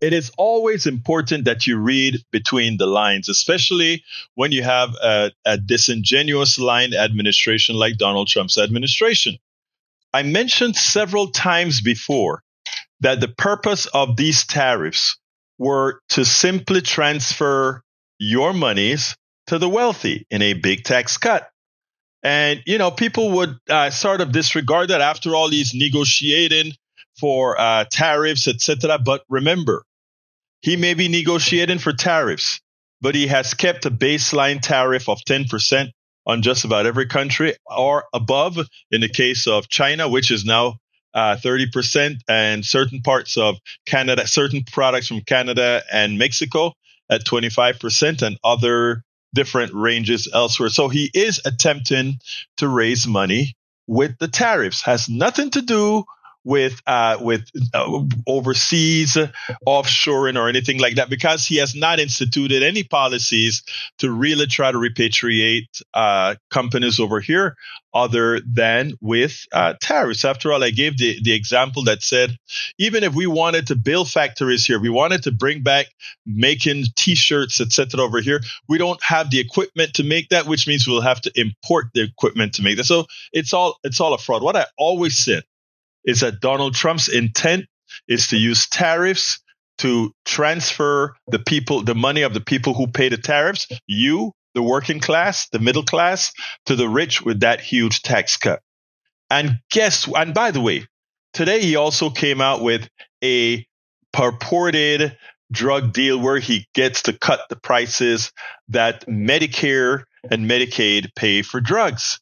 it is always important that you read between the lines, especially when you have a disingenuous line administration like Donald Trump's administration. I mentioned several times before that the purpose of these tariffs were to simply transfer your monies to the wealthy in a big tax cut. And, people would sort of disregard that. After all, he's negotiating for tariffs, etc. But remember, he may be negotiating for tariffs, but he has kept a baseline tariff of 10% on just about every country or above in the case of China, which is now 30%, and certain parts of Canada, certain products from Canada and Mexico at 25%, and other different ranges elsewhere. So he is attempting to raise money with the tariffs. Has nothing to do with overseas offshoring or anything like that, because he has not instituted any policies to really try to repatriate companies over here other than with tariffs. After all, I gave the example that said, even if we wanted to build factories here, we wanted to bring back making T-shirts, etc. over here, we don't have the equipment to make that, which means we'll have to import the equipment to make that. So it's all a fraud. What I always said is that Donald Trump's intent is to use tariffs to transfer the money of the people who pay the tariffs, you, the working class, the middle class, to the rich with that huge tax cut. And by the way, today he also came out with a purported drug deal where he gets to cut the prices that Medicare and Medicaid pay for drugs.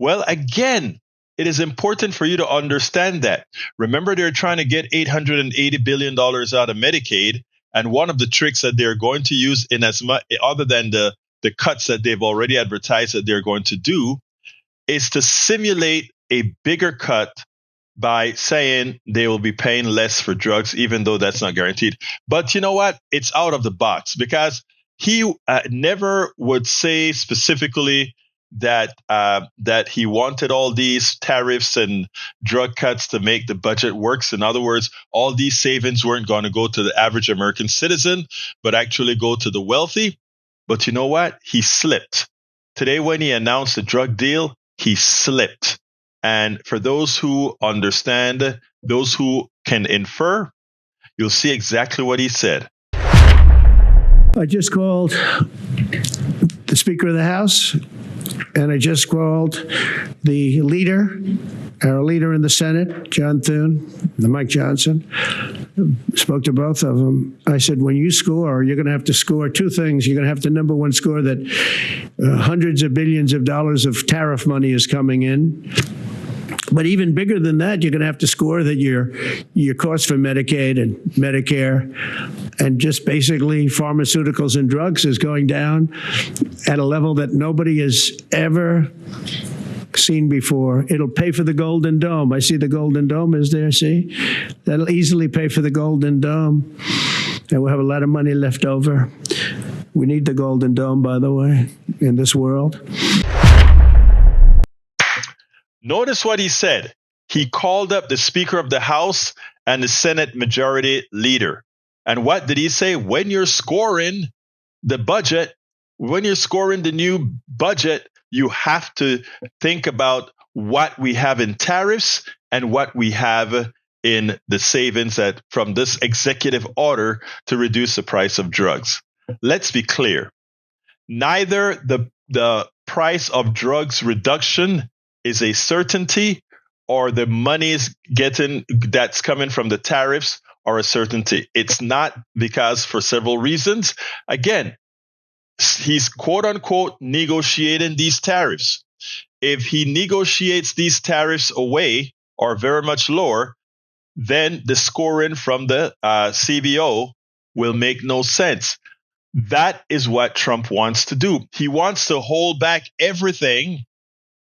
Well, again, it is important for you to understand that. Remember, they're trying to get $880 billion out of Medicaid. And one of the tricks that they're going to use, in as much other than the cuts that they've already advertised that they're going to do, is to simulate a bigger cut by saying they will be paying less for drugs, even though that's not guaranteed. But you know what? It's out of the box, because he never would say specifically that he wanted all these tariffs and drug cuts to make the budget works. In other words, all these savings weren't going to go to the average American citizen, but actually go to the wealthy. But you know what? He slipped. Today, when he announced the drug deal, he slipped. And for those who understand, those who can infer, you'll see exactly what he said. I just called the Speaker of the House, and I just called the our leader in the Senate, John Thune, Mike Johnson. Spoke to both of them. I said, when you score, you're going to have to score two things. You're going to have to, number one, score that hundreds of billions of dollars of tariff money is coming in. But even bigger than that, you're going to have to score that your cost for Medicaid and Medicare and just basically pharmaceuticals and drugs is going down at a level that nobody has ever seen before. It'll pay for the Golden Dome. I see the Golden Dome is there, see? That'll easily pay for the Golden Dome. And we'll have a lot of money left over. We need the Golden Dome, by the way, in this world. Notice what he said. He called up the Speaker of the House and the Senate Majority Leader. And what did he say? When you're scoring the budget, when you're scoring the new budget, you have to think about what we have in tariffs and what we have in the savings from this executive order to reduce the price of drugs. Let's be clear. Neither the price of drugs reduction is a certainty, or the money's that's coming from the tariffs are a certainty. It's not, because for several reasons. Again, he's quote unquote negotiating these tariffs. If he negotiates these tariffs away or very much lower, then the scoring from the CBO will make no sense. That is what Trump wants to do. He wants to hold back everything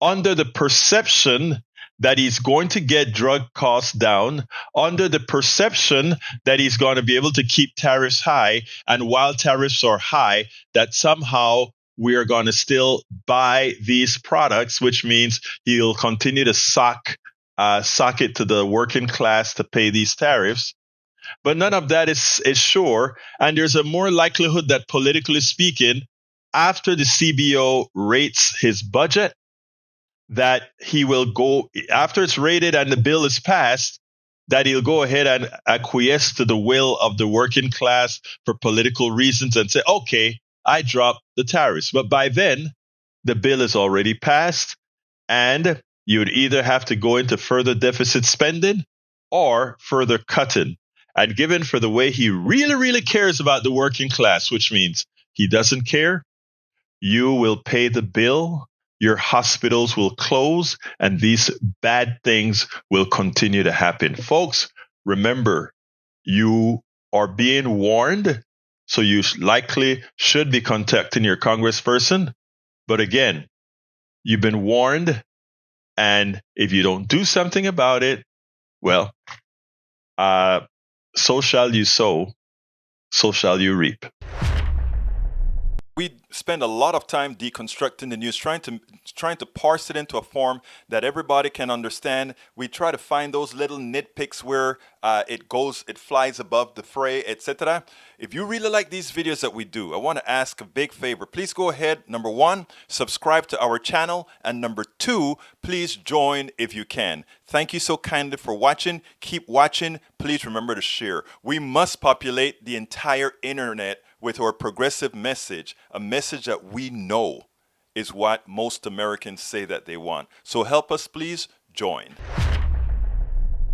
under the perception that he's going to get drug costs down, under the perception that he's going to be able to keep tariffs high, and while tariffs are high, that somehow we are going to still buy these products, which means he'll continue to sock it to the working class to pay these tariffs. but none of that is sure. And there's a more likelihood that, politically speaking, after the CBO rates his budget, that he will go, after it's rated and the bill is passed, that he'll go ahead and acquiesce to the will of the working class for political reasons and say, okay, I drop the tariffs. But by then, the bill is already passed, and you'd either have to go into further deficit spending or further cutting. And given for the way he really, really cares about the working class, which means he doesn't care, you will pay the bill, your hospitals will close, and these bad things will continue to happen. Folks, remember, you are being warned, so you likely should be contacting your congressperson. But again, you've been warned, and if you don't do something about it, well, so shall you sow, so shall you reap. We spend a lot of time deconstructing the news, trying to parse it into a form that everybody can understand. We try to find those little nitpicks where it flies above the fray, etc. If you really like these videos that we do, I want to ask a big favor. Please go ahead. Number one, subscribe to our channel. And number two, please join if you can. Thank you so kindly for watching. Keep watching. Please remember to share. We must populate the entire internet with our progressive message, a message that we know is what most Americans say that they want. So help us, please join.